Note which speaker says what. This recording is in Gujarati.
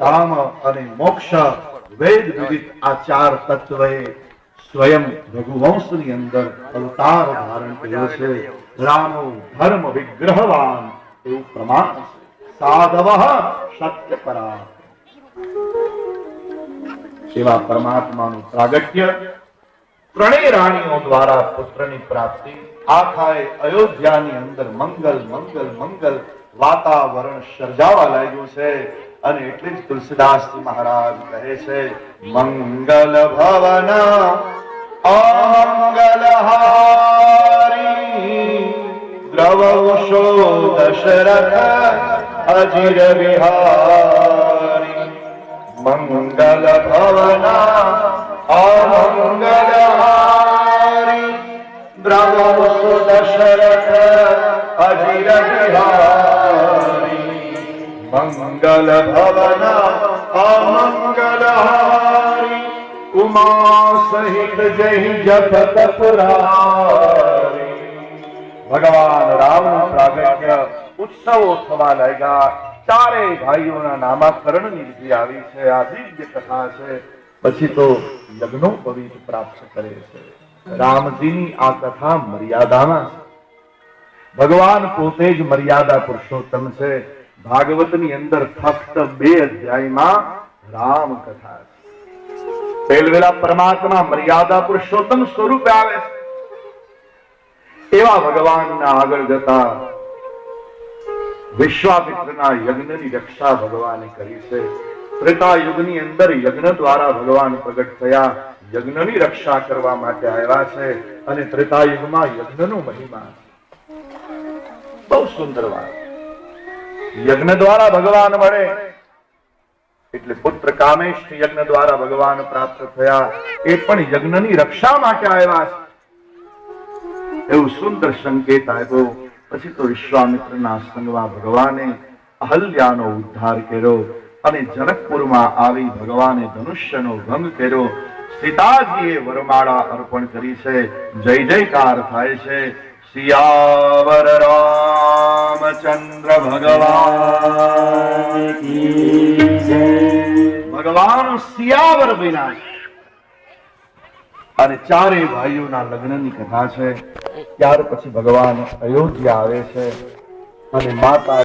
Speaker 1: કામ અને મોક્ષ વેદ વિદિત આ ચાર તત્વએ સ્વયં રઘુવંશની અંદર અવતાર ધારણ કર્યો છે. રામો ધર્મ વિગ્રહવાન એવું પ્રમાણ છે. સાધવ સત્યપરા એવા પરમાત્માનું પ્રાગટ્ય ત્રણેય રાણીઓ દ્વારા પુત્રની પ્રાપ્તિ આખા અયોધ્યાની અંદર મંગલ મંગલ મંગલ વાતાવરણ સર્જાવા લાગ્યું છે. અને એટલે જ તુલસીદાસજી મહારાજ કહે છે મંગલ ભવન અમંગલહારી દ્રવશો દશરથ અજીર વિહારી. મંગલ ભવન અમંગલહારી દ્રવશો દશરથ અજીર વિહારી. મંગલ ભવન અમંગલહારી ઉમા સહિત જય જગત પુરારી. ભગવાન રામનું પ્રાગટ્ય ઉત્સવો થવા લાગ્યા. ચારેય ભાઈઓના નામાકરણની વિધિ આવી છે. આ દિવ્ય કથા છે. પછી તો યજ્ઞો પવિત્ર પ્રાપ્ત કરે છે. રામજીની આ કથા મર્યાદામાં છે. ભગવાન પોતે જ મર્યાદા પુરુષોત્તમ છે. ભાગવતની અંદર ફક્ત 2 અધ્યાયમાં રામ કથા છે. પહેલવેલા પરમાત્મા મર્યાદા પુરુષોત્તમ સ્વરૂપે આવે છે. એવા ભગવાનના આગળ જતા વિશ્વામિત્રના યજ્ઞની રક્ષા ભગવાને કરી છે. ત્રેતા યુગની અંદર યજ્ઞ દ્વારા ભગવાન પ્રગટ થયા. યજ્ઞની રક્ષા કરવા માટે આવ્યા છે. અને ત્રેતા યુગમાં યજ્ઞનો મહિમા બહુ સુંદર વાત. યજ્ઞ દ્વારા ભગવાન મળે એટલે પુત્ર કામેષ્ઠ યજ્ઞ દ્વારા ભગવાન પ્રાપ્ત થયા. એ પણ યજ્ઞની રક્ષા માટે આવ્યા છે એવું સુંદર સંકેત આપ્યો. પછી તો વિશ્વામિત્રના સંગમાં ભગવાને અહલ્યાનો ઉદ્ધાર કર્યો અને જનકપુરમાં આવી ભગવાને ધનુષ્યનો ભંગ કર્યો. સીતાજીએ વરમાળા અર્પણ કરી છે. જય જયકાર થાય છે. સિયાવર રામચંદ્ર ભગવાન કી જય. ભગવાન સિયાવર બન્યા છે. અને ચારેય ભાઈઓના લગ્નની કથા છે. ત્યાર પછી ભગવાન અયોધ્યા આવે છે અને માતા